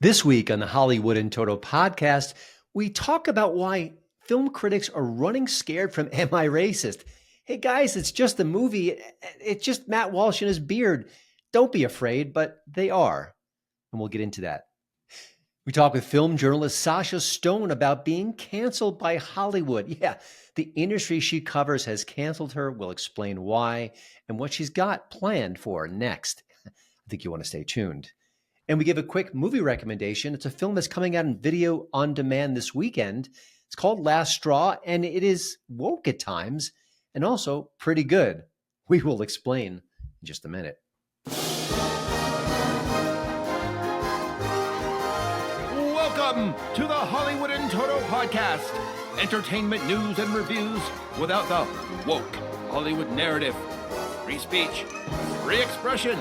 This week on the Hollywood in Toto podcast, we talk about why film critics are running scared from Am I Racist? Hey guys, it's just a movie. It's just Matt Walsh and his beard. Don't be afraid, but they are. And we'll get into that. We talk with film journalist Sasha Stone about being canceled by Hollywood. Yeah, the industry she covers has canceled her. We'll explain why and what she's got planned for next. I think you want to stay tuned. And we give a quick movie recommendation. It's a film that's coming out in video on demand this weekend. It's called Last Straw, and it is woke at times and also pretty good. We will explain in just a minute. Welcome to the Hollywood in Toto podcast. Entertainment news and reviews without the woke Hollywood narrative. Free speech, free expression.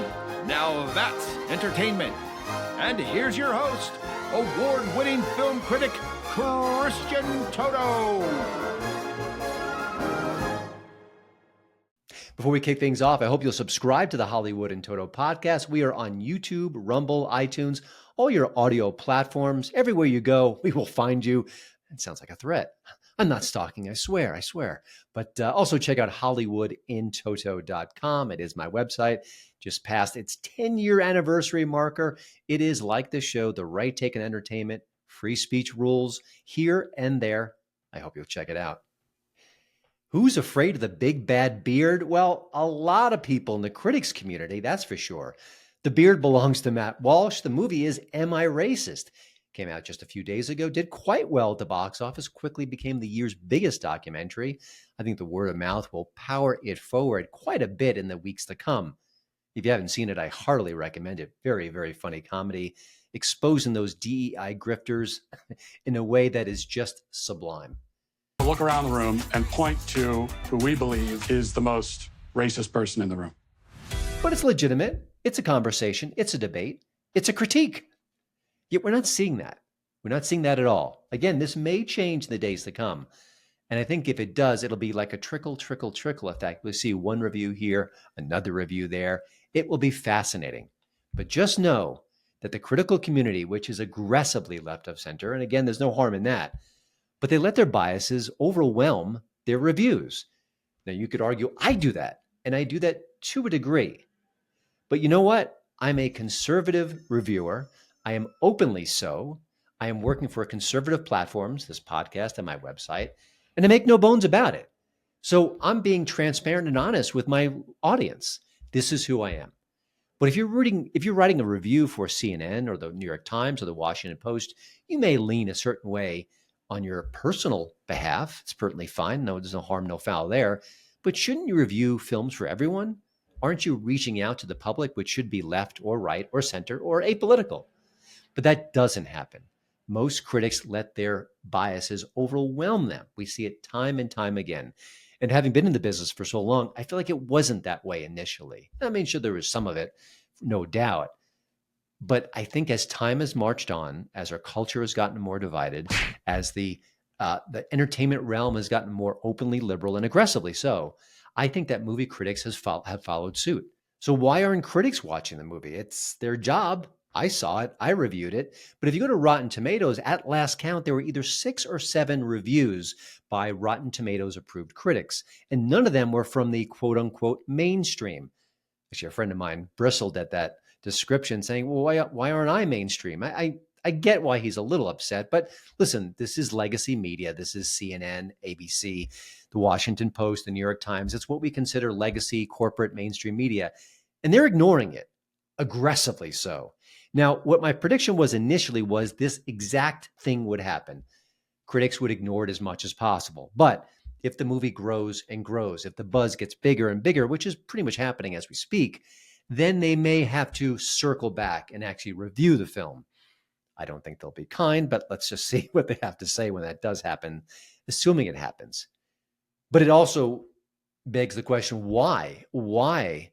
Now that's entertainment. And here's your host, award-winning film critic, Christian Toto. Before we kick things off, I hope you'll subscribe to the Hollywood in Toto podcast. We are on YouTube, Rumble, iTunes, all your audio platforms. Everywhere you go, we will find you. It sounds like a threat. I'm not stalking, I swear. But also check out HollywoodInToto.com. It is my website. Just passed its 10-year anniversary marker. It is, like this show, the right take on entertainment, free speech rules here and there. I hope you'll check it out. Who's afraid of the big bad beard? Well, a lot of people in the critics community, that's for sure. The beard belongs to Matt Walsh. The movie is Am I Racist? Came out just a few days ago, did quite well at the box office, quickly became the year's biggest documentary. I think the word of mouth will power it forward quite a bit in the weeks to come. If you haven't seen it, I heartily recommend it. Very, very funny comedy, exposing those DEI grifters in a way that is just sublime. Look around the room and point to who we believe is the most racist person in the room. But it's legitimate. It's a conversation. It's a debate. It's a critique. Yet we're not seeing that. We're not seeing that at all. Again, this may change in the days to come. And I think if it does, it'll be like a trickle effect. We'll see one review here, another review there. It will be fascinating. But just know that the critical community, which is aggressively left of center, and again, there's no harm in that, but they let their biases overwhelm their reviews. Now, you could argue, I do that, and I do that to a degree. But you know what? I'm a conservative reviewer. I am openly so. I am working for conservative platforms, this podcast and my website, and I make no bones about it. So I'm being transparent and honest with my audience. This is who I am. But if you're writing a review for CNN or the New York Times or the Washington Post, you may lean a certain way on your personal behalf. It's perfectly fine. No, there's no harm, no foul there. But shouldn't you review films for everyone? Aren't you reaching out to the public, which should be left or right or center or apolitical? But that doesn't happen. Most critics let their biases overwhelm them. We see it time and time again. And having been in the business for so long, I feel like it wasn't that way initially. I mean, sure, there was some of it, no doubt. But I think as time has marched on, as our culture has gotten more divided, as the entertainment realm has gotten more openly liberal and aggressively so, I think that movie critics have followed suit. So why aren't critics watching the movie? It's their job. I saw it. I reviewed it. But if you go to Rotten Tomatoes, at last count, there were either 6 or 7 reviews by Rotten Tomatoes approved critics. And none of them were from the quote unquote mainstream. Actually, a friend of mine bristled at that description saying, well, why aren't I mainstream? I get why he's a little upset. But listen, this is legacy media. This is CNN, ABC, the Washington Post, the New York Times. It's what we consider legacy corporate mainstream media. And they're ignoring it, aggressively so. Now, what my prediction was initially was this exact thing would happen. Critics would ignore it as much as possible. But if the movie grows and grows, if the buzz gets bigger and bigger, which is pretty much happening as we speak, then they may have to circle back and actually review the film. I don't think they'll be kind, but let's just see what they have to say when that does happen, assuming it happens. But it also begs the question, why? Why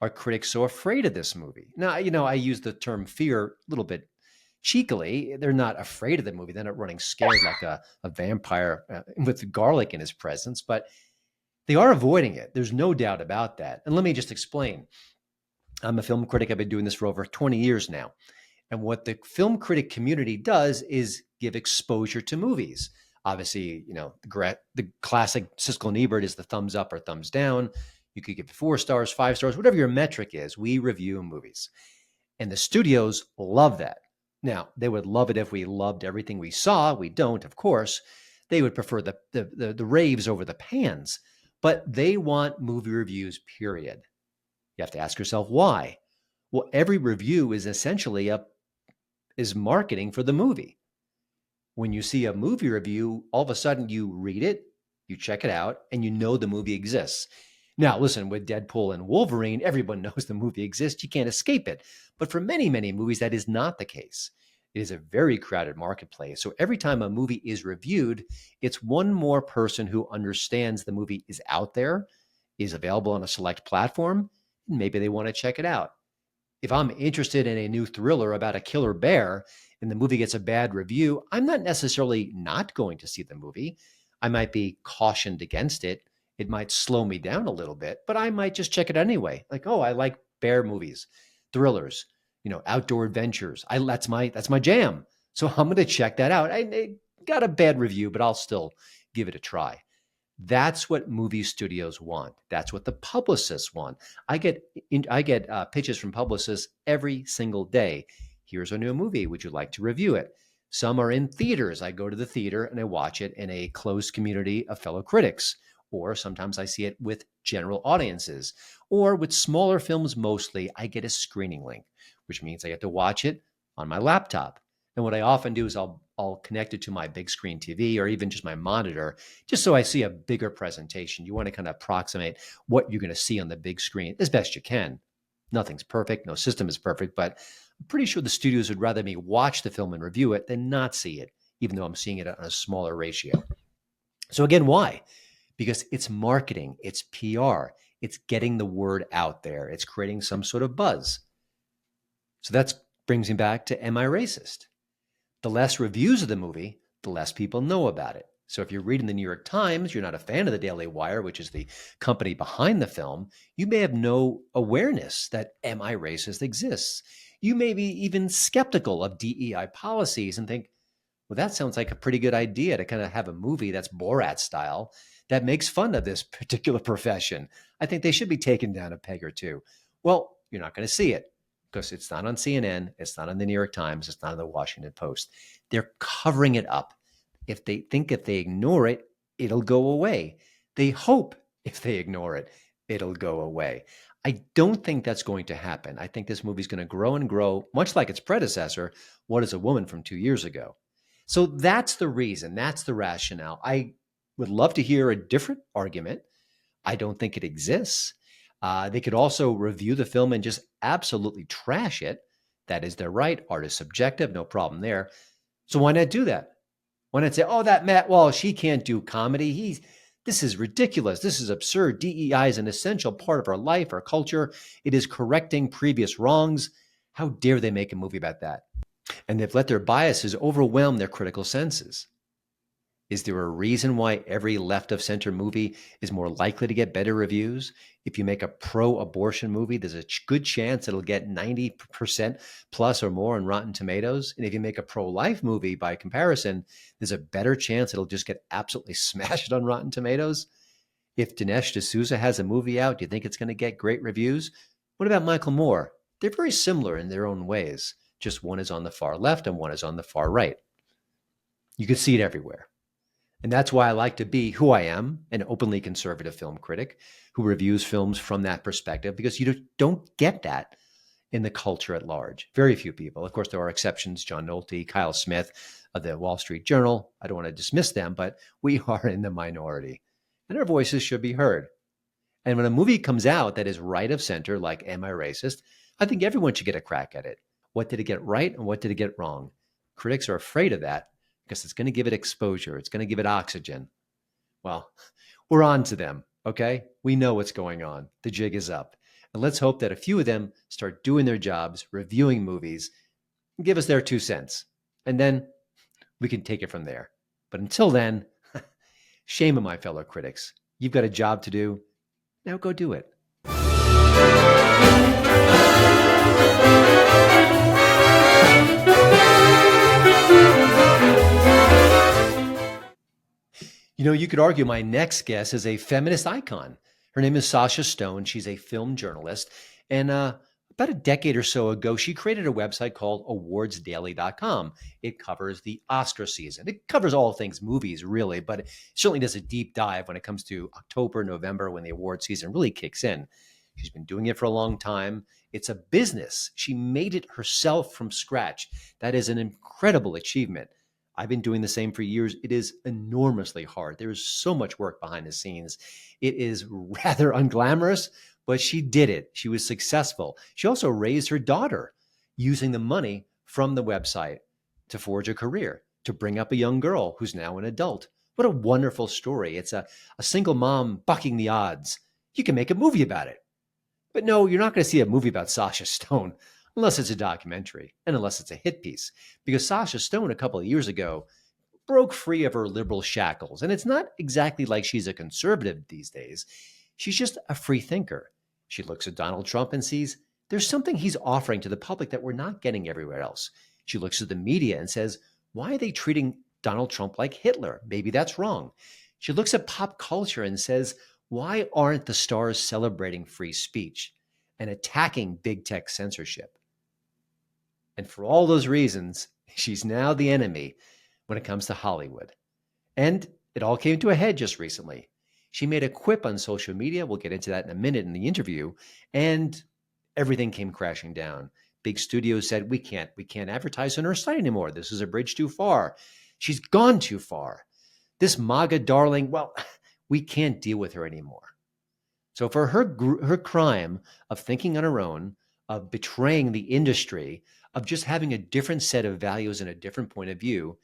are critics so afraid of this movie? Now, I use the term fear a little bit cheekily. They're not afraid of the movie. They're not running scared like a vampire with garlic in his presence, but they are avoiding it. There's no doubt about that. And let me just explain. I'm a film critic. I've been doing this for over 20 years now. And what the film critic community does is give exposure to movies. Obviously, the classic Siskel and Ebert is the thumbs up or thumbs down. You could give it 4 stars, 5 stars, whatever your metric is. We review movies. And the studios love that. Now, they would love it if we loved everything we saw. We don't, of course. They would prefer the raves over the pans. But they want movie reviews, period. You have to ask yourself why. Well, every review is essentially is marketing for the movie. When you see a movie review, all of a sudden you read it, you check it out, and you know the movie exists. Now, listen, with Deadpool and Wolverine, everyone knows the movie exists. You can't escape it. But for many, many movies, that is not the case. It is a very crowded marketplace. So every time a movie is reviewed, it's one more person who understands the movie is out there, is available on a select platform, and maybe they want to check it out. If I'm interested in a new thriller about a killer bear and the movie gets a bad review, I'm not necessarily not going to see the movie. I might be cautioned against it. It might slow me down a little bit, but I might just check it anyway. Like, oh, I like bear movies, thrillers, outdoor adventures. That's my jam. So I'm going to check that out. I got a bad review, but I'll still give it a try. That's what movie studios want. That's what the publicists want. I get pitches from publicists every single day. Here's a new movie. Would you like to review it? Some are in theaters. I go to the theater and I watch it in a closed community of fellow critics. Or sometimes I see it with general audiences. Or with smaller films mostly, I get a screening link, which means I get to watch it on my laptop. And what I often do is I'll connect it to my big screen TV or even just my monitor, just so I see a bigger presentation. You want to kind of approximate what you're going to see on the big screen as best you can. Nothing's perfect. No system is perfect, but I'm pretty sure the studios would rather me watch the film and review it than not see it, even though I'm seeing it on a smaller ratio. So again, why? Because it's marketing, it's PR, it's getting the word out there, it's creating some sort of buzz. So that brings me back to, am I racist? The less reviews of the movie, the less people know about it. So if you're reading the New York Times, you're not a fan of the Daily Wire, which is the company behind the film, you may have no awareness that Am I Racist exists. You may be even skeptical of DEI policies and think, well, that sounds like a pretty good idea to kind of have a movie that's Borat style that makes fun of this particular profession. I think they should be taken down a peg or two. Well, you're not going to see it because it's not on CNN, it's not on the New York Times, it's not on the Washington Post. They're covering it up. If they ignore it, it'll go away. They hope if they ignore it, it'll go away. I don't think that's going to happen. I think this movie's going to grow and grow, much like its predecessor, What is a Woman from 2 years ago. So that's the reason, that's the rationale. I would love to hear a different argument. I don't think it exists. They could also review the film and just absolutely trash it. That is their right. Art is subjective, no problem there. So why not do that? Why not say, oh, that Matt Walsh, he can't do comedy. This is ridiculous. This is absurd. DEI is an essential part of our life, our culture. It is correcting previous wrongs. How dare they make a movie about that? And they've let their biases overwhelm their critical senses. Is there a reason why every left of center movie is more likely to get better reviews? If you make a pro-abortion movie, there's a good chance it'll get 90% plus or more on Rotten Tomatoes. And if you make a pro-life movie, by comparison, there's a better chance it'll just get absolutely smashed on Rotten Tomatoes. If Dinesh D'Souza has a movie out, do you think it's going to get great reviews? What about Michael Moore? They're very similar in their own ways. Just one is on the far left and one is on the far right. You can see it everywhere. And that's why I like to be who I am, an openly conservative film critic who reviews films from that perspective, because you don't get that in the culture at large. Very few people. Of course, there are exceptions, John Nolte, Kyle Smith of the Wall Street Journal. I don't want to dismiss them, but we are in the minority. And our voices should be heard. And when a movie comes out that is right of center, like Am I Racist? I think everyone should get a crack at it. What did it get right and what did it get wrong? Critics are afraid of that, because it's going to give it exposure. It's going to give it oxygen. Well, we're on to them, okay? We know what's going on. The jig is up. And let's hope that a few of them start doing their jobs, reviewing movies, and give us their 2 cents. And then we can take it from there. But until then, shame on my fellow critics. You've got a job to do. Now go do it. You could argue my next guest is a feminist icon. Her name is Sasha Stone. She's a film journalist. And about a decade or so ago, she created a website called awardsdaily.com. It covers the Oscar season. It covers all things movies, really, but it certainly does a deep dive when it comes to October, November, when the award season really kicks in. She's been doing it for a long time. It's a business. She made it herself from scratch. That is an incredible achievement. I've been doing the same for years. It is enormously hard. There is so much work behind the scenes. It is rather unglamorous, but she did it. She was successful. She also raised her daughter using the money from the website to forge a career, to bring up a young girl who's now an adult. What a wonderful story. It's a single mom bucking the odds. You can make a movie about it. But no, you're not going to see a movie about Sasha Stone unless it's a documentary and unless it's a hit piece. Because Sasha Stone, a couple of years ago, broke free of her liberal shackles. And it's not exactly like she's a conservative these days. She's just a free thinker. She looks at Donald Trump and sees there's something he's offering to the public that we're not getting everywhere else. She looks at the media and says, why are they treating Donald Trump like Hitler? Maybe that's wrong. She looks at pop culture and says, why aren't the stars celebrating free speech and attacking big tech censorship? And for all those reasons, she's now the enemy when it comes to Hollywood. And it all came to a head just recently. She made a quip on social media. We'll get into that in a minute in the interview. And everything came crashing down. Big studios said, we can't advertise on her site anymore. This is a bridge too far. She's gone too far. This MAGA darling, well, we can't deal with her anymore. So for her crime of thinking on her own, of betraying the industry, of just having a different set of values and a different point of view,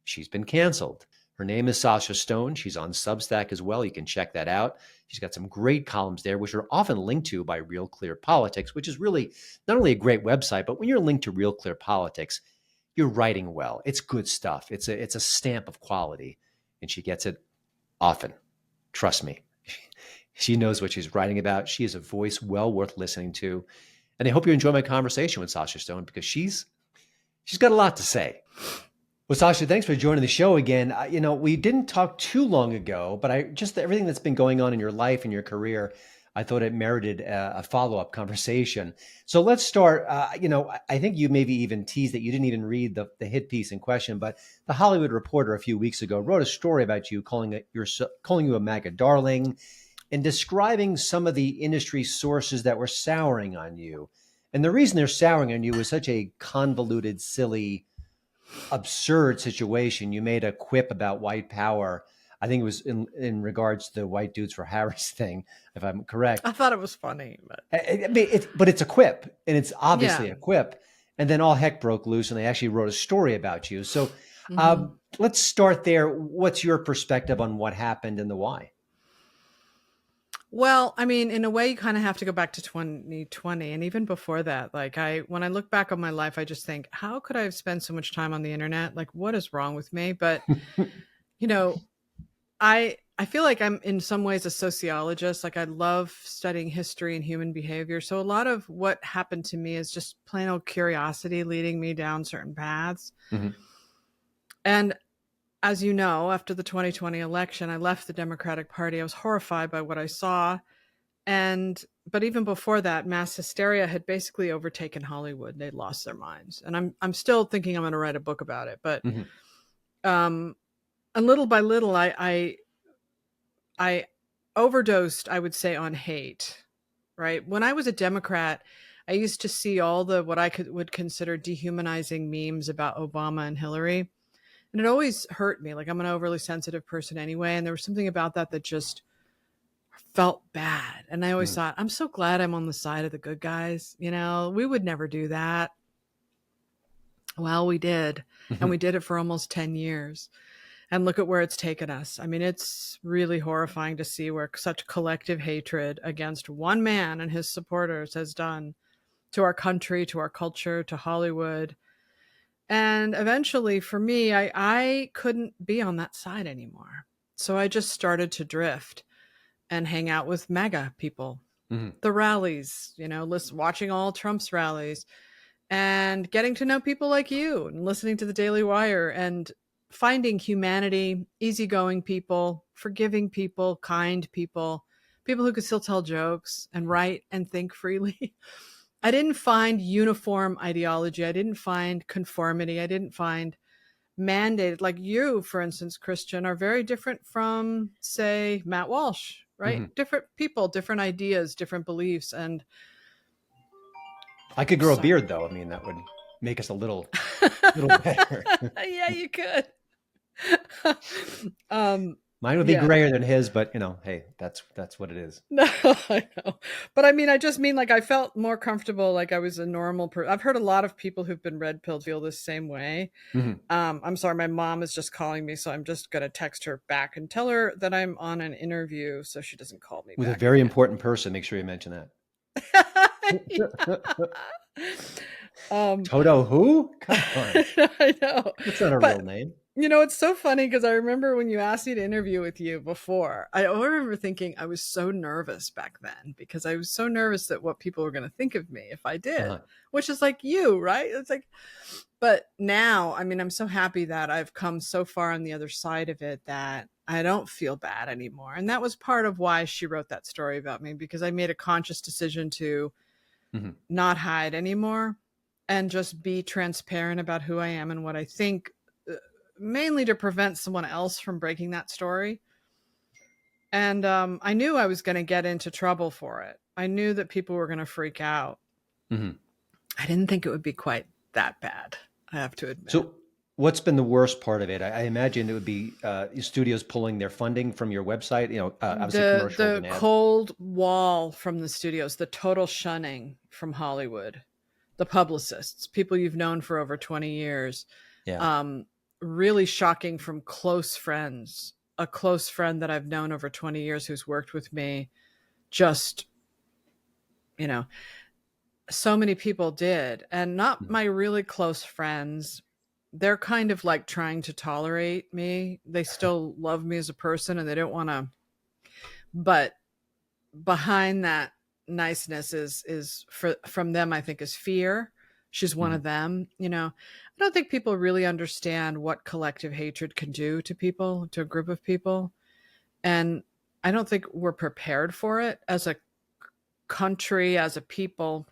she's been canceled. Her name is Sasha Stone. She's on Substack as well. You can check that out. She's got some great columns there, which are often linked to by Real Clear Politics, which is really not only a great website, but when you're linked to Real Clear Politics, you're writing well. It's good stuff. It's a stamp of quality, and she gets it often. Trust me. She knows what she's writing about. She is a voice well worth listening to. And I hope you enjoy my conversation with Sasha Stone because she's got a lot to say. Well, Sasha, thanks for joining the show again. We didn't talk too long ago, but everything that's been going on in your life and your career, I thought it merited a follow-up conversation. So let's start. I think you maybe even teased that you didn't even read the hit piece in question, but the Hollywood Reporter a few weeks ago wrote a story about you, calling you a MAGA darling, and describing some of the industry sources that were souring on you. And the reason they're souring on you was such a convoluted, silly, absurd situation. You made a quip about white power. I think it was in regards to the white dudes for Harris thing, if I'm correct. I thought it was funny, but but it's a quip, and it's obviously a quip. And then all heck broke loose, and they actually wrote a story about you. So let's start there. What's your perspective on what happened and the why? Well, I mean, in a way, you kind of have to go back to 2020. And even before that, when I look back on my life, I just think, how could I have spent so much time on the internet? Like, what is wrong with me? But, I feel like I'm in some ways a sociologist. Like, I love studying history and human behavior. So a lot of what happened to me is just plain old curiosity leading me down certain paths. Mm-hmm. And as you know, after the 2020 election, I left the Democratic Party. I was horrified by what I saw. But even before that, mass hysteria had basically overtaken Hollywood. They'd lost their minds. And I'm still thinking I'm going to write a book about it. But and little by little, I overdosed, I would say, on hate, right? When I was a Democrat, I used to see all the what I would consider dehumanizing memes about Obama and Hillary. And it always hurt me. Like, I'm an overly sensitive person anyway. And there was something about that just felt bad. And I always thought, I'm so glad I'm on the side of the good guys. We would never do that. Well, we did. And we did it for almost 10 years. And look at where it's taken us. I mean, it's really horrifying to see where such collective hatred against one man and his supporters has done to our country, to our culture, to Hollywood. And eventually, for me, I couldn't be on that side anymore. So I just started to drift and hang out with MAGA people, the rallies, watching all Trump's rallies and getting to know people like you and listening to the Daily Wire. And finding humanity, easygoing people, forgiving people, kind people, people who could still tell jokes and write and think freely. I didn't find uniform ideology. I didn't find conformity. I didn't find mandated, like you, for instance, Christian, are very different from, say, Matt Walsh, right? Mhm. Different people, different ideas, different beliefs. And I could grow a so, beard though. I mean, that would make us a little better. yeah, you could. Mine would be Yeah. grayer than his, but hey, that's what it is. No, I know. But I mean, I just mean like I felt more comfortable, like I was a normal person. I've heard a lot of people who've been red pilled feel the same way. Mhm. I'm sorry, my mom is just calling me, so I'm just gonna text her back and tell her that I'm on an interview so she doesn't call me With a back very again. important person. Make sure you mention that. um Toto who? Come on. I know. That's not a But real name. it's so funny because I remember when you asked me to interview with you before, I remember thinking I was so nervous back then because I was so nervous that what people were going to think of me if I did, Uh-huh. which is like you, right? It's like, but now, I mean, I'm so happy that I've come so far on the other side of it that I don't feel bad anymore. And that was part of why she wrote that story about me, because I made a conscious decision to Mhm. not hide anymore and just be transparent about who I am and what I think, mainly to prevent someone else from breaking that story. And I knew I was going to get into trouble for it. I knew that people were going to freak out. Mhm. I didn't think it would be quite that bad, I have to admit. So, what's been the worst part of it? I imagine it would be studios pulling their funding from your website. Obviously commercials The and ads. cold wall from the studios, the total shunning from Hollywood, the publicists, people you've known for over 20 years, Yeah. really shocking from close friends. A close friend that I've known over 20 years who's worked with me, just, so many people did. And not my really close friends. They're kind of like trying to tolerate me. They still love me as a person and they don't want to, but behind that niceness is from them, I think, is fear. She's one of them. I don't think people really understand what collective hatred can do to people, to a group of people. And I don't think we're prepared for it as a country, as a people,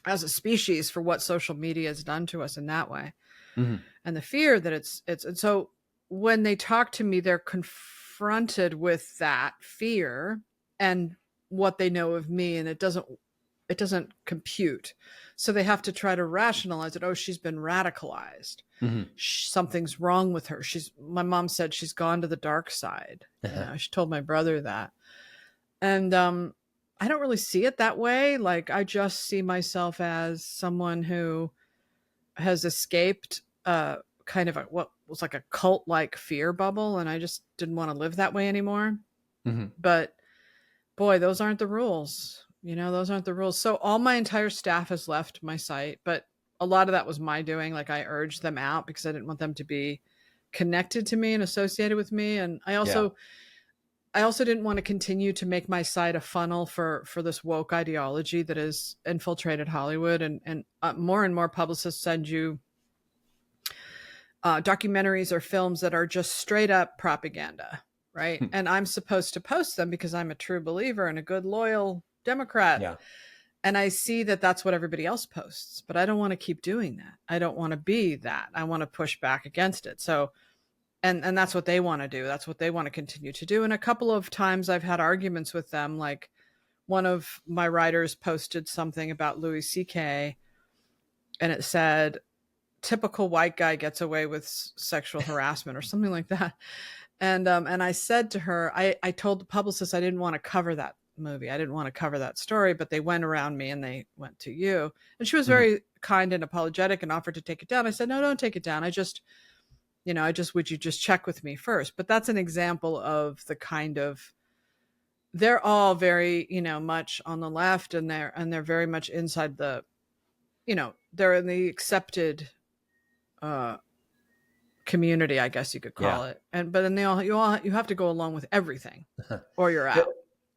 as a species, for what social media has done to us in that way. Mhm. And the fear that it's and so when they talk to me, they're confronted with that fear and what they know of me, and it doesn't compute. So they have to try to rationalize it. Oh, she's been radicalized. Mhm. Something's wrong with her. My mom said she's gone to the dark side. She told my brother that. And I don't really see it that way. Like, I just see myself as someone who has escaped kind of what was like a cult like fear bubble, and I just didn't want to live that way anymore. Mhm. But boy, those aren't the rules. Those aren't the rules. So all my entire staff has left my site, but a lot of that was my doing. Like, I urged them out because I didn't want them to be connected to me and associated with me. And I also didn't want to continue to make my site a funnel for this woke ideology that has infiltrated Hollywood, and more and more publicists send you documentaries or films that are just straight up propaganda, right? And I'm supposed to post them because I'm a true believer and a good, loyal Democrat. Yeah. And I see that that's what everybody else posts, but I don't want to keep doing that. I don't want to be that. I want to push back against it. So, and that's what they want to do. That's what they want to continue to do. And a couple of times I've had arguments with them. Like, one of my writers posted something about Louis C.K. and it said, typical white guy gets away with sexual harassment or something like that. And I said to her, I told the publicist I didn't want to cover that movie. I didn't want to cover that story, but they went around me and they went to you. And she was very kind and apologetic and offered to take it down. I said, no, don't take it down. Would you just check with me first? But that's an example of the kind of, they're all very, much on the left, and they're very much inside the, they're in the accepted community, I guess you could call it. But then you have to go along with everything or you're out.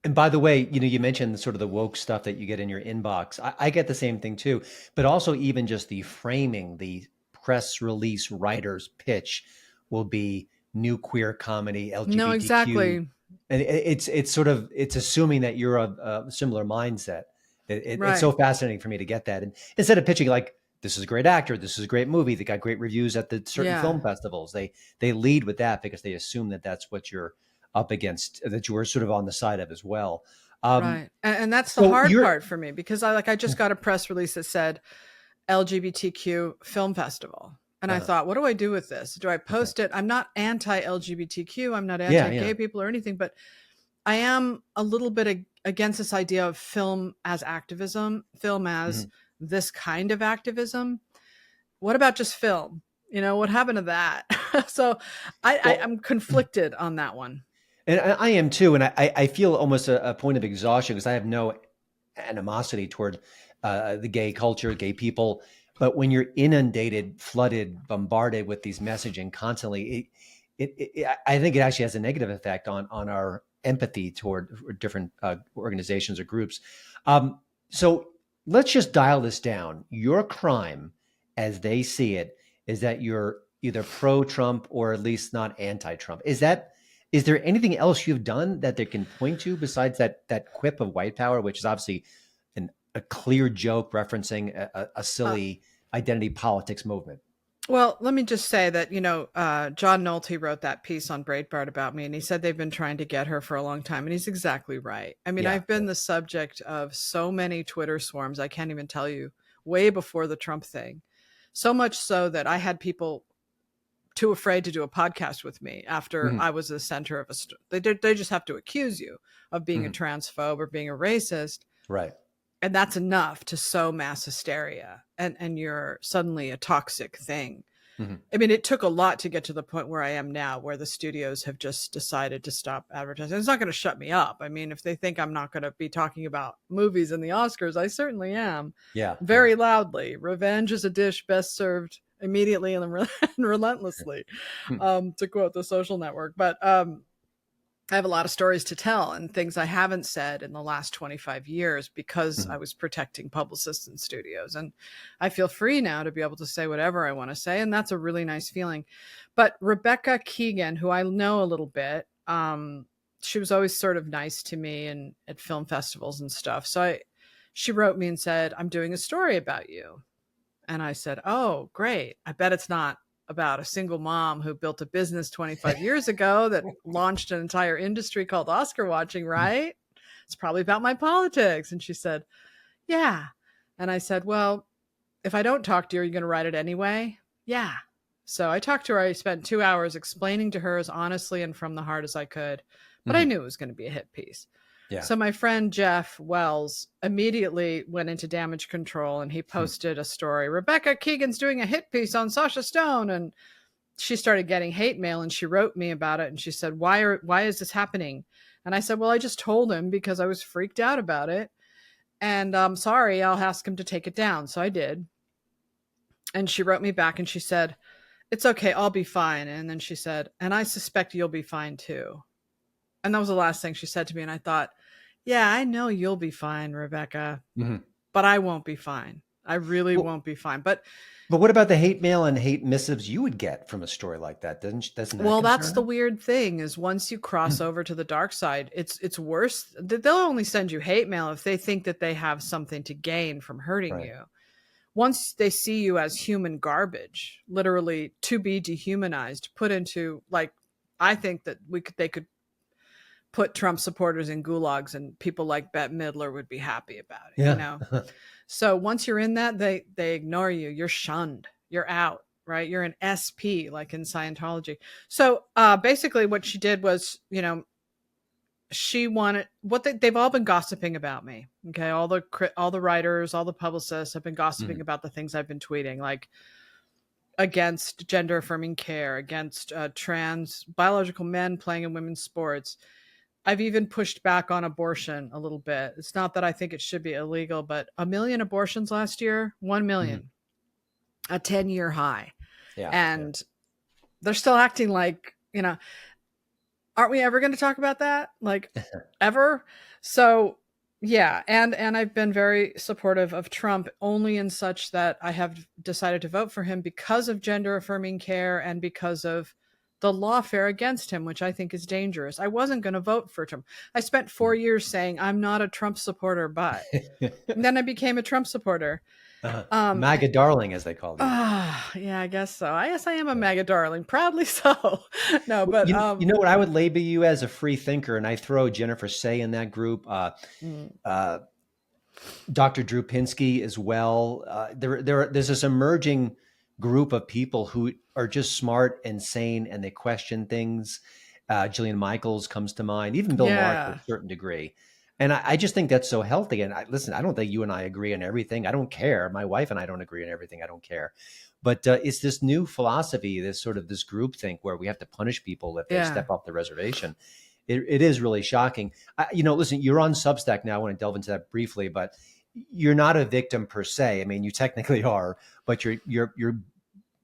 And by the way, you mentioned sort of the woke stuff that you get in your inbox. I get the same thing too, but also even just the framing, the press release writer's pitch will be new queer comedy, No, LGBTQ. exactly. And it's assuming that you're of a similar mindset. It's Right. so fascinating for me to get that. And instead of pitching like, this is a great actor, this is a great movie, they got great reviews at the certain Yeah. film festivals. They lead with that because they assume that that's what you're up against, that you are sort of on the side of as well. Right. And that's the So hard you're part for me, because I just got a press release that said LGBTQ film festival. And I uh, thought, what do I do with this? Do I okay. post it? I'm not anti-LGBTQ. I'm not Yeah, yeah. anti-gay people or anything, but I am a little bit against this idea of film as activism, film as Mhm. this kind of activism. What about just film? What happened to that? So Well, I'm conflicted on that one. and I am too, and I feel almost a point of exhaustion because I have no animosity toward the gay culture, gay people. But when you're inundated, flooded, bombarded with these messaging constantly, I think it actually has a negative effect on our empathy toward different organizations or groups. So let's just dial this down. Your crime, as they see it, is that you're either pro-Trump or at least not anti-Trump. Is there anything else you've done that they can point to besides that quip of white power, which is obviously a clear joke referencing a Uh, silly identity politics movement? Well, let me just say that, John Nolte wrote that piece on Breitbart about me, and he said they've been trying to get her for a long time. And he's exactly right. I mean, Yeah, I've been the subject of so many Twitter swarms, I can't even tell you, way before the Trump thing. So much so that I had people too afraid to do a podcast with me after hmm I was the center of they just have to accuse you of being a hmm transphobe or being a racist, right. and that's enough to sow mass hysteria, and you're suddenly a toxic thing. hmm I mean, it took a lot to get to the point where I am now, where the studios have just decided to stop advertising. It's not going to shut me up. I mean, if they think I'm not going to be talking about movies and the Oscars, I certainly am, Yeah, yeah. very loudly. Revenge is a dish best served immediately and relentlessly, Hmm. to quote The Social Network. But I have a lot of stories to tell and things I haven't said in the last 25 years because Mhm. I was protecting publicists and studios. And I feel free now to be able to say whatever I want to say. And that's a really nice feeling. But Rebecca Keegan, who I know a little bit, she was always sort of nice to me and at film festivals and stuff. So she wrote me and said, I'm doing a story about you. And I said, oh, great. I bet it's not about a single mom who built a business 25 years ago that launched an entire industry called Oscar watching, right? It's probably about my politics. And she said, yeah. And I said, well, if I don't talk to you, are you going to write it anyway? Yeah. So I talked to her. I spent 2 hours explaining to her as honestly and from the heart as I could, but I Mhm. knew it was going to be a hit piece. Yeah. So my friend Jeff Wells immediately went into damage control, and he Hmm. posted a story. Rebecca Keegan's doing a hit piece on Sasha Stone, and she started getting hate mail, and she wrote me about it, and she said, why is this happening? And I said, well, I just told him because I was freaked out about it, and I'm sorry, I'll ask him to take it down. So I did. And she wrote me back and she said, it's okay, I'll be fine. And then she said, and I suspect you'll be fine too. And that was the last thing she said to me. And I thought, yeah, I know you'll be fine, Rebecca, Mhm. but I won't be fine. I really Well, won't be fine. But what about the hate mail and hate missives you would get from a story like that? Doesn't that well, that's concern the her? weird thing, is once you cross over to the dark side, it's worse. They'll only send you hate mail if they think that they have something to gain from hurting Right. you. Once they see you as human garbage, literally to be dehumanized, put into, like, I think that they could put Trump supporters in gulags, and people like Bette Midler would be happy about it, Yeah. So once you're in that, they ignore you. You're shunned. You're out, right? You're an SP, like in Scientology. So basically what she did was, she wanted they've all been gossiping about me. Okay. All the writers, all the publicists have been gossiping Mhm. about the things I've been tweeting, like against gender affirming care, against trans biological men playing in women's sports. I've even pushed back on abortion a little bit. It's not that I think it should be illegal, but 1 million abortions last year, 1 Mhm. million, a 10-year high. Yeah. Yeah. And they're still acting like, aren't we ever going to talk about that? Like, ever? So, yeah. And I've been very supportive of Trump, only in such that I have decided to vote for him because of gender affirming care and because of the lawfare against him, which I think is dangerous. I wasn't going to vote for Trump. I spent 4 years saying I'm not a Trump supporter, but and then I became a Trump supporter. MAGA darling, as they call you. Yeah, I guess so. I guess I am a MAGA darling, proudly so. No, but You know what I would label you as? A free thinker, and I throw Jennifer Say in that group. Dr. Drew Pinsky as well. There's this emerging group of people who are just smart and sane, and they question things. Jillian Michaels comes to mind, even Bill Maher to a certain degree. And I just think that's so healthy. And listen, I don't think you and I agree on everything. I don't care. My wife and I don't agree on everything. I don't care. But it's this new philosophy, this sort of this group think where we have to punish people if they step off the reservation. It is really shocking. Listen, you're on Substack now. I want to delve into that briefly, but you're not a victim per se. I mean, you technically are, but you're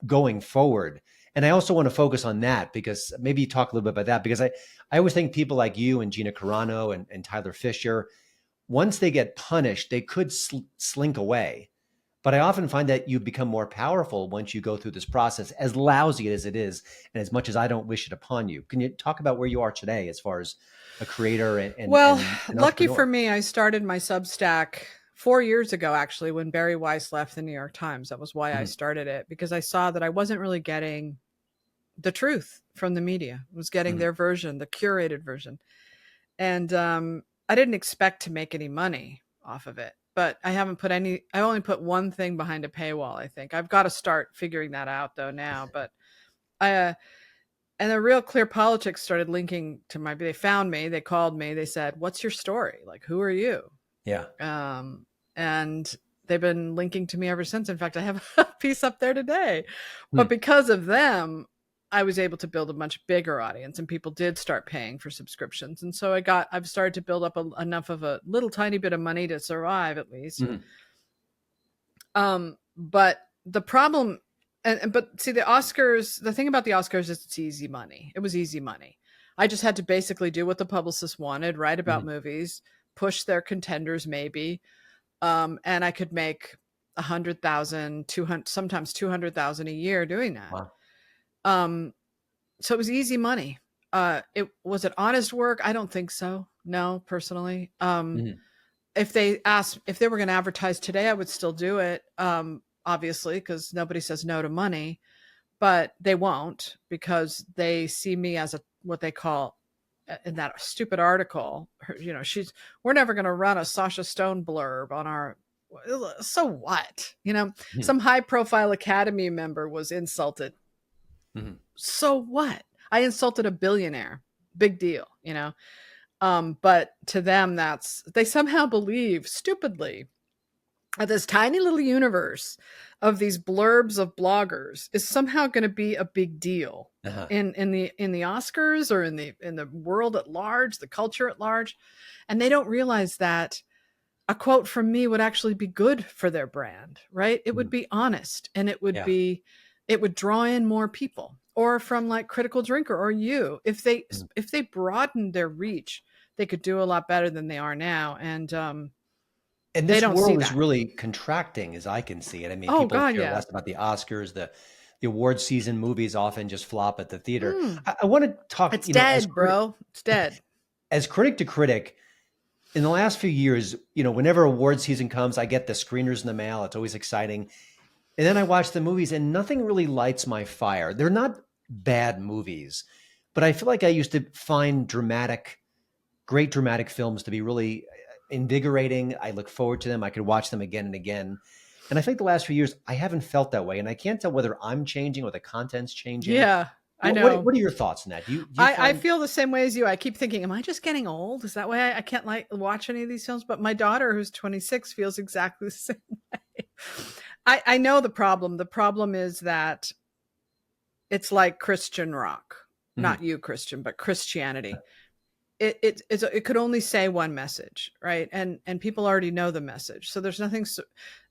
going forward. And I also want to focus on that because maybe you talk a little bit about that, because I always think people like you and Gina Carano and Tyler Fisher, once they get punished, they could slink away. But I often find that you become more powerful once you go through this process, as lousy as it is, and as much as I don't wish it upon you. Can you talk about where you are today as far as a creator and lucky for me, I started my Substack 4 years ago, actually, when Barry Weiss left the New York Times. That was why I started it, because I saw that I wasn't really getting the truth from the media. I was getting their version, the curated version. And I didn't expect to make any money off of it, but I only put one thing behind a paywall, I think. I've got to start figuring that out though now, but and the Real Clear Politics started linking to they found me, they called me, they said, "What's your story? Like, who are you?" Yeah. And they've been linking to me ever since. In fact, I have a piece up there today, but because of them, I was able to build a much bigger audience, and people did start paying for subscriptions. And so I've started to build up enough of a little tiny bit of money to survive at least. But the problem, but see, the Oscars, the thing about the Oscars is it's easy money. It was easy money. I just had to basically do what the publicists wanted, write about movies, push their contenders maybe. And I could make 100,000, 200, sometimes 200,000 a year doing that. Wow. So it was easy money. Was it honest work? I don't think so. No, personally. If they were going to advertise today, I would still do it. Obviously, because nobody says no to money, but they won't, because they see me as what they call, in that stupid article, we're never going to run a Sasha Stone blurb on our, so what? Some high profile Academy member was insulted. So what? I insulted a billionaire. Big deal, but to them, they somehow believe stupidly that this tiny little universe of these blurbs of bloggers is somehow going to be a big deal in the Oscars or in the world at large, the culture at large. And they don't realize that a quote from me would actually be good for their brand, right? It would be honest, and it would draw in more people. Or from like Critical Drinker or you, if they broadened their reach, they could do a lot better than they are now. And this world is really contracting, as I can see it. I mean, people care less about the Oscars. The award season movies often just flop at the theater. I want to talk. It's dead, bro. It's dead. As critic to critic, in the last few years, whenever award season comes, I get the screeners in the mail. It's always exciting. And then I watch the movies, and nothing really lights my fire. They're not bad movies, but I feel like I used to find great dramatic films to be really invigorating. I look forward to them. I could watch them again and again. And I think the last few years, I haven't felt that way. And I can't tell whether I'm changing or the content's changing. Yeah, I know. What are your thoughts on that? I feel the same way as you. I keep thinking, am I just getting old? Is that why I can't watch any of these films? But my daughter, who's 26, feels exactly the same way. I know the problem. The problem is that it's like Christian rock, not you, Christian, but Christianity. It could only say one message, right? And people already know the message. So there's nothing.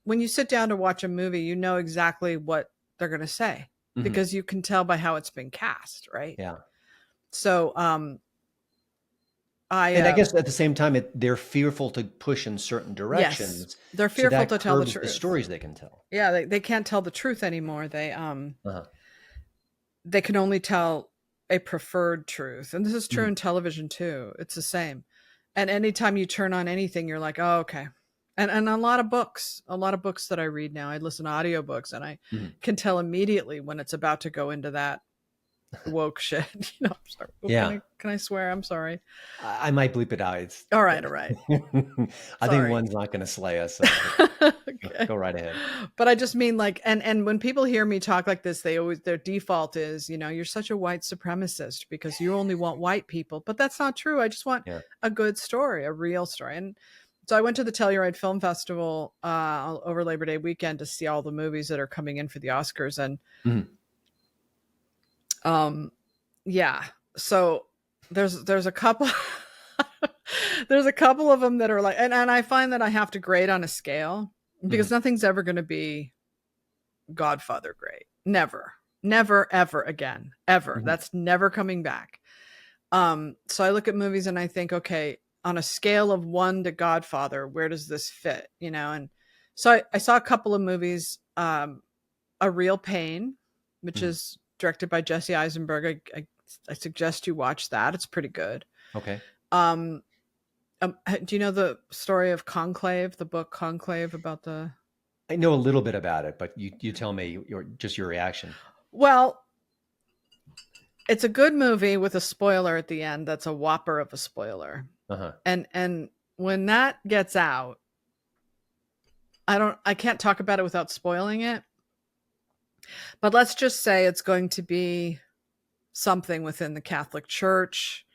When you sit down to watch a movie, you know exactly what they're going to say because you can tell by how it's been cast, right? Yeah. So I guess at the same time, they're fearful to push in certain directions. Yes, they're fearful to tell the truth. The stories they can tell. Yeah, they can't tell the truth anymore. They can only tell a preferred truth. And this is true in television too. It's the same. And anytime you turn on anything, you're like, oh, okay. And a lot of books that I read now, I listen to audiobooks, and I can tell immediately when it's about to go into that woke shit. I'm sorry. Yeah. Can I swear? I'm sorry. I might bleep it out. It's All right. I think one's not going to slay us. So Okay. Go right ahead. But I just mean, like, and when people hear me talk like this, their default is, you're such a white supremacist because you only want white people. But that's not true. I just want a good story, a real story. And so I went to the Telluride Film Festival over Labor Day weekend to see all the movies that are coming in for the Oscars. And so there's a couple there's a couple of them that are like, and I find that I have to grade on a scale because nothing's ever going to be Godfather great. Never, ever again, ever. That's never coming back. So I look at movies and I think, okay, on a scale of 1 to Godfather, where does this fit? And so I saw a couple of movies, A Real Pain, which is directed by Jesse Eisenberg. I suggest you watch that. It's pretty good. Okay. Do you know the story of Conclave, the book Conclave about the... I know a little bit about it, but you tell me your reaction. Well, it's a good movie with a spoiler at the end. That's a whopper of a spoiler. And when that gets out, I can't talk about it without spoiling it. But let's just say it's going to be something within the Catholic Church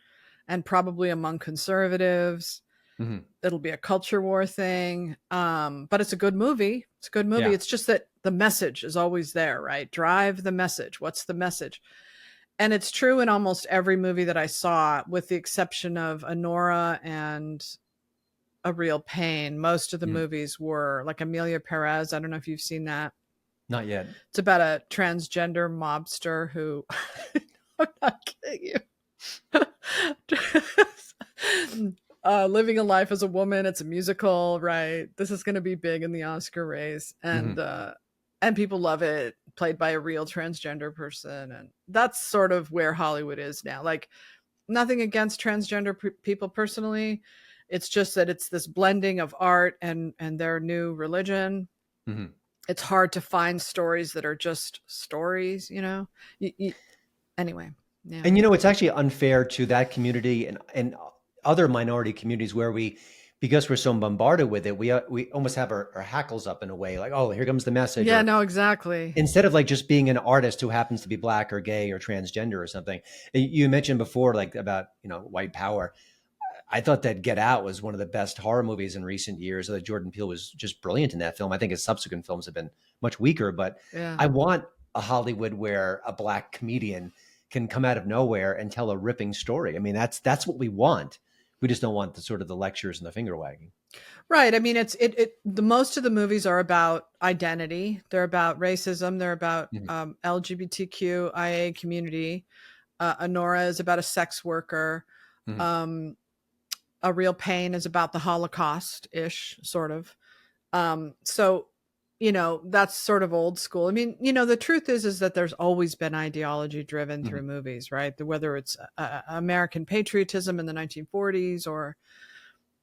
and probably among conservatives. It'll be a culture war thing. But it's a good movie. It's a good movie. Yeah. It's just that the message is always there, right? Drive the message. What's the message? And it's true in almost every movie that I saw, with the exception of Honora and A Real Pain. Most of the movies were like Amelia Perez. I don't know if you've seen that. Not yet. It's about a transgender mobster who, I'm not kidding you, living a life as a woman. It's a musical, right? This is going to be big in the Oscar race. And people love it, played by a real transgender person. And that's sort of where Hollywood is now. Like, nothing against transgender people personally. It's just that it's this blending of art and their new religion. It's hard to find stories that are just stories, anyway. Yeah. And it's actually unfair to that community and other minority communities where because we're so bombarded with it, we almost have our hackles up in a way, like, oh, here comes the message. Yeah, no, exactly. Instead of like just being an artist who happens to be Black or gay or transgender or something. You mentioned before, like, about, white power. I thought that Get Out was one of the best horror movies in recent years. That Jordan Peele was just brilliant in that film. I think his subsequent films have been much weaker, but I want a Hollywood where a Black comedian can come out of nowhere and tell a ripping story. I mean, that's what we want. We just don't want the lectures and the finger wagging. Right. I mean, the most of the movies are about identity. They're about racism. They're about LGBTQIA community. Honora is about a sex worker. A Real Pain is about the Holocaust-ish, sort of. So, that's sort of old school. I mean, the truth is that there's always been ideology driven through movies, right? Whether it's American patriotism in the 1940s or,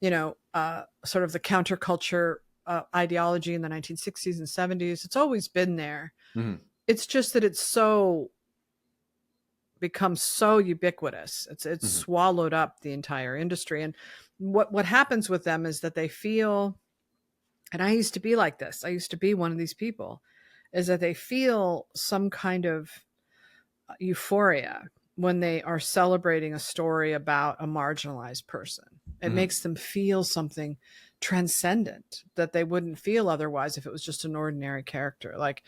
sort of the counterculture ideology in the 1960s and 70s. It's always been there. It's just that it's become so ubiquitous. It's swallowed up the entire industry. And what happens with them is that they feel, and I used to be like this, I used to be one of these people, is that they feel some kind of euphoria when they are celebrating a story about a marginalized person. It makes them feel something transcendent that they wouldn't feel otherwise if it was just an ordinary character. Like,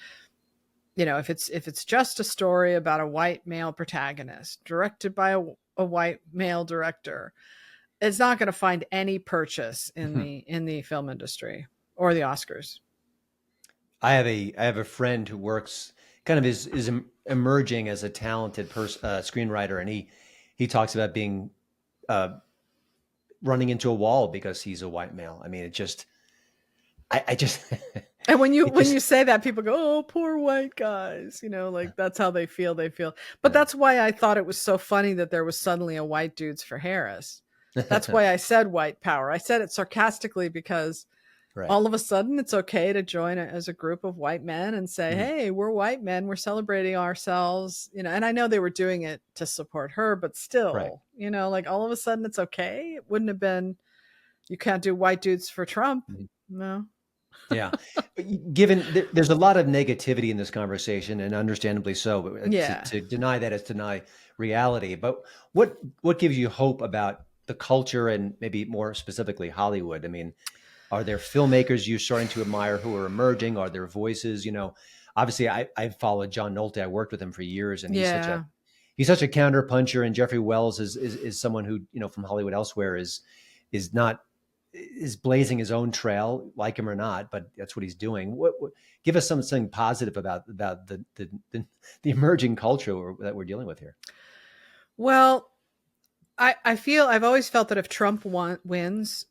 if it's just a story about a white male protagonist directed by a white male director, it's not going to find any purchase in the film industry or the Oscars. I have a friend who works kind of is emerging as a talented screenwriter, and he talks about being running into a wall because he's a white male. I mean, I just And when It just you say that, people go, "Oh, poor white guys," like that's how they feel. But yeah. that's why I thought it was so funny that there was suddenly a white dudes for Harris. That's why I said white power. I said it sarcastically because Right. all of a sudden it's okay to join as a group of white men and say, Mhm. "Hey, we're white men. We're celebrating ourselves." And I know they were doing it to support her, but Right. still, like all of a sudden it's okay. It wouldn't have been. You can't do white dudes for Trump. Mhm. No. Yeah. Given there's a lot of negativity in this conversation, and understandably so, but Yeah. to deny that is deny reality. But what gives you hope about the culture and maybe more specifically Hollywood? I mean, are there filmmakers you're starting to admire who are emerging? Are there voices? Obviously I followed John Nolte. I worked with him for years, and Yeah. he's such a counter puncher. And Jeffrey Wells is someone who, from Hollywood elsewhere is not is blazing his own trail, like him or not, but that's what he's doing. What give us something positive about the emerging culture that we're dealing with here? Well, I feel I've always felt that if Trump wins,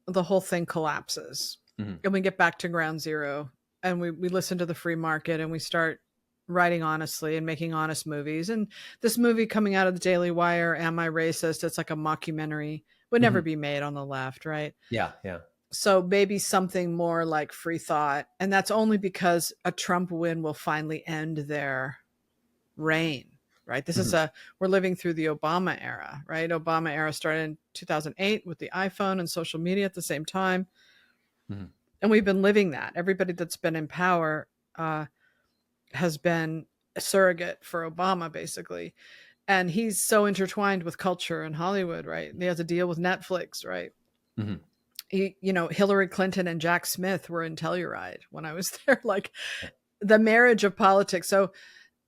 the whole thing collapses, Hmm. and we get back to ground zero, and we listen to the free market, and we start writing honestly and making honest movies. And this movie coming out of the Daily Wire, Am I Racist? It's like a mockumentary, would never Hmm. be made on the left, right? Yeah, yeah. So maybe something more like Free Thought, and that's only because a Trump win will finally end their reign, right? Hmm. We're living through the Obama era, right? Obama era started in 2008 with the iPhone and social media at the same time. Hmm. And we've been living that. Everybody that's been in power has been a surrogate for Obama, basically. And he's so intertwined with culture and Hollywood, right? He has a deal with Netflix, right? Hmm. Hillary Clinton and Jack Smith were in Telluride when I was there, like the marriage of politics. So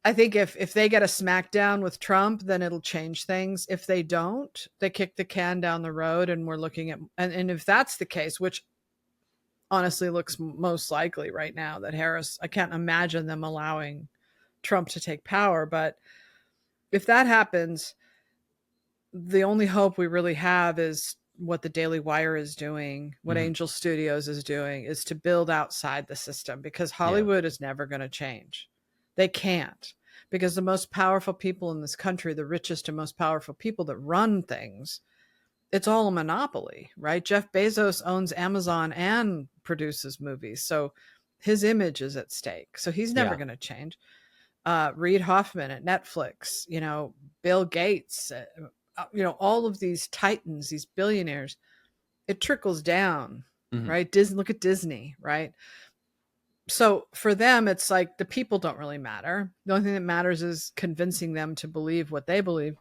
I think if they get a smackdown with Trump, then it'll change things. If they don't, they kick the can down the road, and we're looking at, and if that's the case, which honestly looks most likely right now, that Harris, I can't imagine them allowing Trump to take power. But if that happens, the only hope we really have is what the Daily Wire is doing, what Hmm. Angel Studios is doing, is to build outside the system, because Yeah. Hollywood is never going to change. They can't, because the most powerful people in this country, the richest and most powerful people that run things, it's all a monopoly, right? Jeff Bezos owns Amazon and produces movies. So his image is at stake. So he's never Yeah. going to change. Reid Hoffman at Netflix, Bill Gates, all of these titans, these billionaires, it trickles down, Hmm. right? Disney, look at Disney, right? So for them, it's like the people don't really matter. The only thing that matters is convincing them to believe what they believe.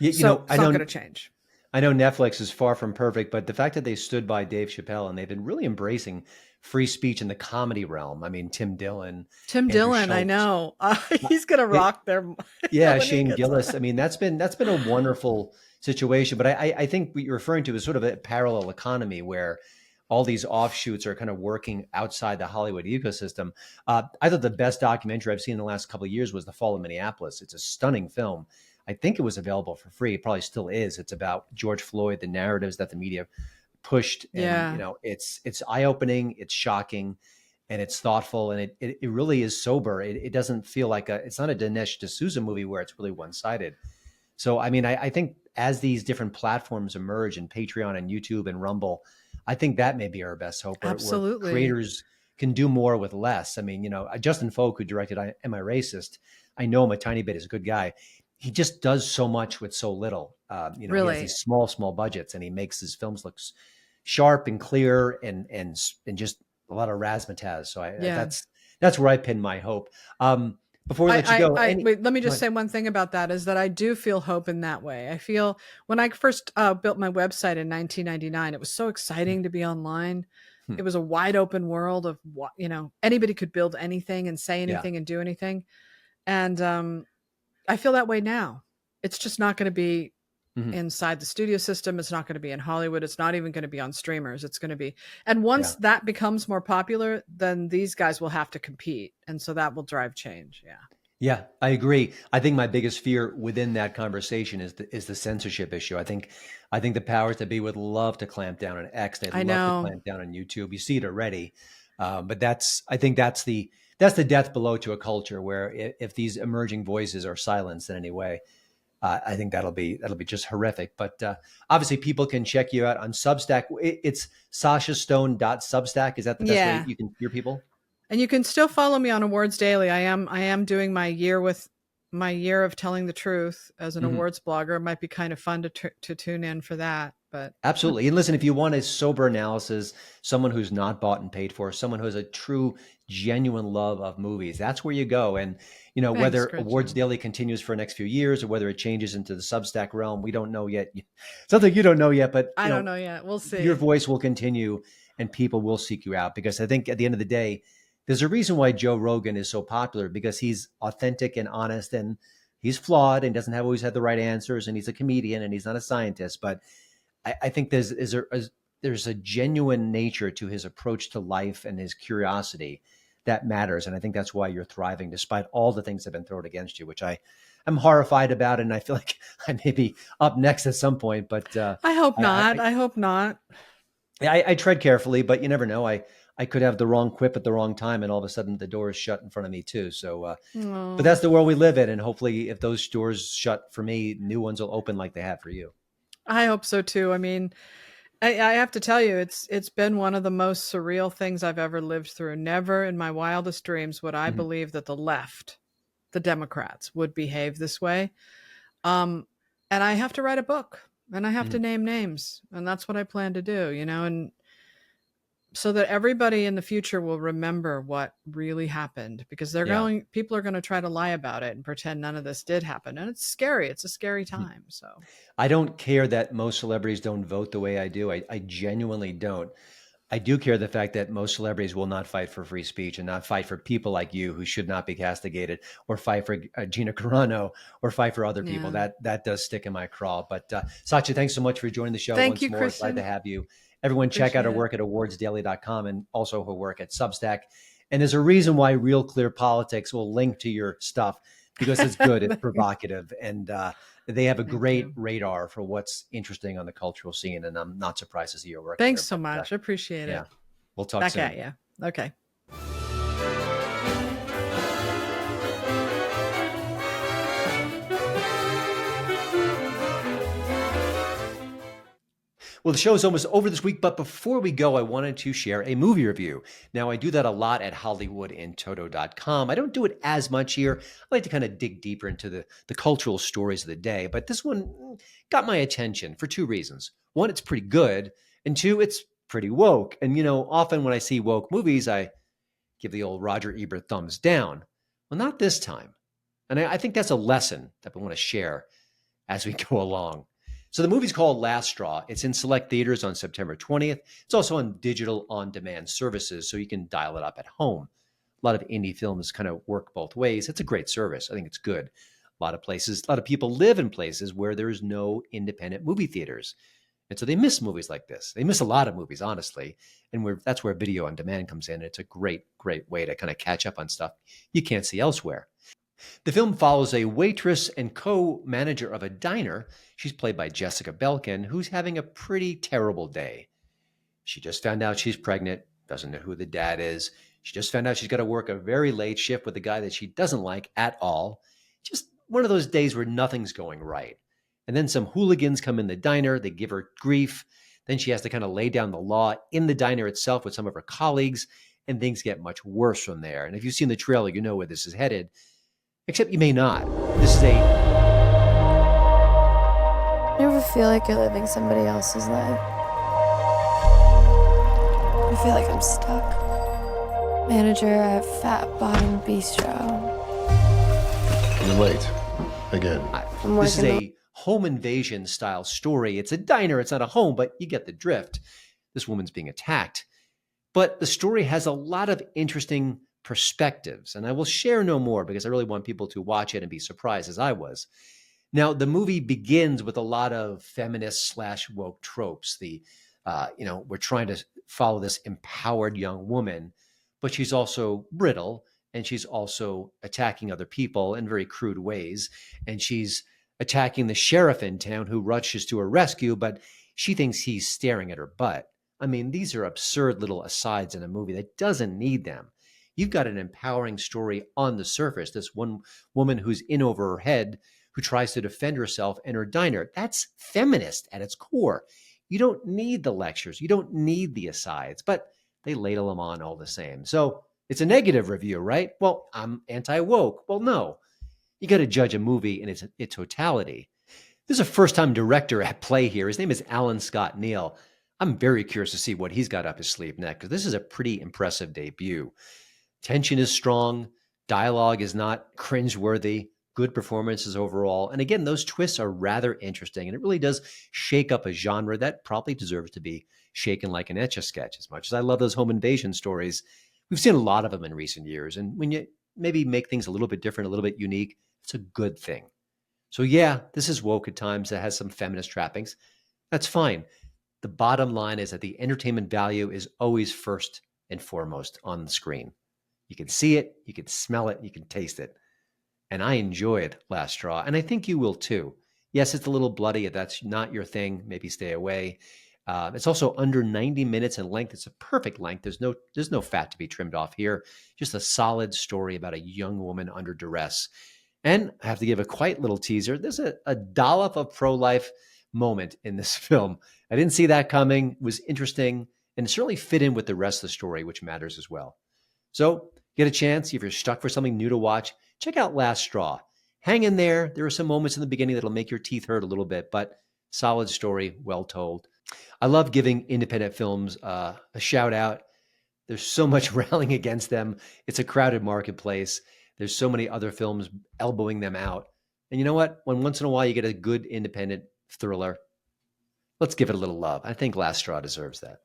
So it's not going to change. I know Netflix is far from perfect, but the fact that they stood by Dave Chappelle and they've been really embracing free speech in the comedy realm. I mean, Tim Dillon, Tim Andrew Dillon, I Schultz. know. He's going to rock their Yeah, when he Shane gets Gillis. on. I mean, that's been a wonderful situation. But I think what you're referring to is sort of a parallel economy where all these offshoots are kind of working outside the Hollywood ecosystem. I thought the best documentary I've seen in the last couple of years was The Fall of Minneapolis. It's a stunning film. I think it was available for free. It probably still is. It's about George Floyd, the narratives that the media pushed, and Yeah. it's eye opening, it's shocking, and it's thoughtful, and it really is sober. It doesn't feel like it's not a Dinesh D'Souza movie where it's really one sided. So I mean, I think as these different platforms emerge, and Patreon and YouTube and Rumble, I think that may be our best hope, where Absolutely. creators can do more with less. I mean, Justin Folk, who directed Am I Racist? I know him a tiny bit. He's a good guy. He just does so much with so little. He has Really. these small budgets, and he makes his films look sharp and clear, and just a lot of razzmatazz. So Yeah. that's where I pin my hope. Before we let you go, Wait, let me go just ahead. say one thing about that, is that I do feel hope in that way. I feel when I first built my website in 1999, it was so exciting to be online. Hmm. It was a wide open world of what, anybody could build anything and say Yeah. anything and do anything. And I feel that way now. It's just not going to be Mhm. inside the studio system. It's not going to be in Hollywood. It's not even going to be on streamers. It's going to be, and Yeah. once that becomes more popular, then these guys will have to compete. And so that will drive change. Yeah. Yeah, I agree. I think my biggest fear within that conversation is the censorship issue. I think the powers that be would love to clamp down on X. They'd I love to know. clamp down on YouTube. You see it already, But I think that's the death blow to a culture where if these emerging voices are silenced in any way, I think that'll be just horrific. But obviously, people can check you out on Substack. It's sashastone.substack. Is that the best way Yeah. you can hear people? And you can still follow me on Awards Daily. I am doing my year of telling the truth as an awards blogger. It might be kind of fun to tune in for that. But Absolutely. And listen, if you want a sober analysis, someone who's not bought and paid for, someone who has a true, genuine love of movies, that's where you go. And, thanks, whether Christian. Awards Daily continues for the next few years or whether it changes into the Substack realm, we don't know yet. Something you don't know yet, but I don't know yet. We'll see. Your voice will continue and people will seek you out, because I think at the end of the day, there's a reason why Joe Rogan is so popular, because he's authentic and honest, and he's flawed and doesn't always have the right answers, and he's a comedian and he's not a scientist, but I think there's a genuine nature to his approach to life and his curiosity that matters. And I think that's why you're thriving despite all the things that have been thrown against you, which I'm horrified about. And I feel like I may be up next at some point, but I hope not. I hope not. I tread carefully, but you never know. I could have the wrong quip at the wrong time, and all of a sudden the door is shut in front of me too. So, but that's the world we live in. And hopefully if those doors shut for me, new ones will open like they have for you. I hope so too. I mean, I have to tell you, it's been one of the most surreal things I've ever lived through. Never in my wildest dreams would I believe that the left, the Democrats, would behave this way. And I have to write a book, and I have to name names, and that's what I plan to do, and so that everybody in the future will remember what really happened, because people are going to try to lie about it and pretend none of this did happen. And it's scary. It's a scary time. So I don't care that most celebrities don't vote the way I do. I genuinely don't. I do care the fact that most celebrities will not fight for free speech and not fight for people like you who should not be castigated, or fight for Gina Carano, or fight for other people. That does stick in my craw. But Sasha, thanks so much for joining the show. Thank you, more. Christian. Glad to have you. Everyone check out her work at awardsdaily.com, and also her work at Substack. And there's a reason why Real Clear Politics will link to your stuff, because it's good, it's provocative, and they have a great radar for what's interesting on the cultural scene. And I'm not surprised to see your work. Thanks so much. I appreciate it. Yeah. We'll talk back soon. at you. Okay. Well, the show is almost over this week, but before we go, I wanted to share a movie review. Now, I do that a lot at HollywoodInToto.com. I don't do it as much here. I like to kind of dig deeper into the cultural stories of the day, but this one got my attention for two reasons. One, it's pretty good, and two, it's pretty woke. And, often when I see woke movies, I give the old Roger Ebert thumbs down. Well, not this time. And I think that's a lesson that we want to share as we go along. So the movie's called Last Straw. It's in select theaters on September 20th. It's also on digital on-demand services, so you can dial it up at home. A lot of indie films kind of work both ways. It's a great service. I think it's good. A lot of people live in places where there's no independent movie theaters. And so they miss movies like this. They miss a lot of movies, honestly. And that's where video on demand comes in. It's a great, great way to kind of catch up on stuff you can't see elsewhere. The film follows a waitress and co-manager of a diner. She's played by Jessica Belkin, who's having a pretty terrible day. She just found out she's pregnant, doesn't know who the dad is. She just found out she's got to work a very late shift with a guy that she doesn't like at all. Just one of those days where nothing's going right. And then some hooligans come in the diner. They give her grief. Then she has to kind of lay down the law in the diner itself with some of her colleagues, and things get much worse from there. And if you've seen the trailer, you know where this is headed. Except you may not. This is You ever feel like you're living somebody else's life? I feel like I'm stuck. Manager at Fat Bottom Bistro. You're late. Again. This is a home invasion style story. It's a diner. It's not a home, but you get the drift. This woman's being attacked. But the story has a lot of interesting perspectives, and I will share no more because I really want people to watch it and be surprised as I was. Now, the movie begins with a lot of feminist / woke tropes. We're trying to follow this empowered young woman, but she's also brittle, and she's also attacking other people in very crude ways. And she's attacking the sheriff in town who rushes to her rescue, but she thinks he's staring at her butt. I mean, these are absurd little asides in a movie that doesn't need them. You've got an empowering story on the surface. This one woman who's in over her head, who tries to defend herself in her diner. That's feminist at its core. You don't need the lectures. You don't need the asides, but they ladle them on all the same. So it's a negative review, right? Well, I'm anti-woke. Well, no. You got to judge a movie in its totality. There's a first-time director at play here. His name is Alan Scott Neal. I'm very curious to see what he's got up his sleeve next, because this is a pretty impressive debut. Tension is strong. Dialogue is not cringeworthy. Good performances overall. And again, those twists are rather interesting. And it really does shake up a genre that probably deserves to be shaken like an Etch-a-Sketch. As much as I love those home invasion stories, we've seen a lot of them in recent years. And when you maybe make things a little bit different, a little bit unique, it's a good thing. So yeah, this is woke at times. That has some feminist trappings. That's fine. The bottom line is that the entertainment value is always first and foremost on the screen. You can see it, you can smell it, you can taste it. And I enjoyed Last Straw, and I think you will too. Yes, it's a little bloody. If that's not your thing, maybe stay away. It's also under 90 minutes in length. It's a perfect length. There's no fat to be trimmed off here. Just a solid story about a young woman under duress. And I have to give a quiet little teaser. There's a dollop of pro-life moment in this film. I didn't see that coming. It was interesting, and it certainly fit in with the rest of the story, which matters as well. So get a chance. If you're stuck for something new to watch, check out Last Straw. Hang in there. There are some moments in the beginning that'll make your teeth hurt a little bit, but solid story, well told. I love giving independent films a shout out. There's so much railing against them. It's a crowded marketplace. There's so many other films elbowing them out. And you know what? When once in a while you get a good independent thriller, let's give it a little love. I think Last Straw deserves that.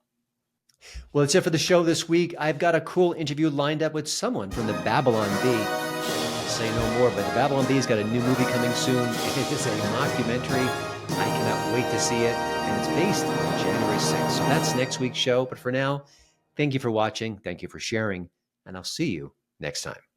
Well, that's it for the show this week. I've got a cool interview lined up with someone from the Babylon Bee. I'll say no more, but the Babylon Bee's got a new movie coming soon. It is a mockumentary. I cannot wait to see it. And it's based on January 6th. So that's next week's show. But for now, thank you for watching. Thank you for sharing. And I'll see you next time.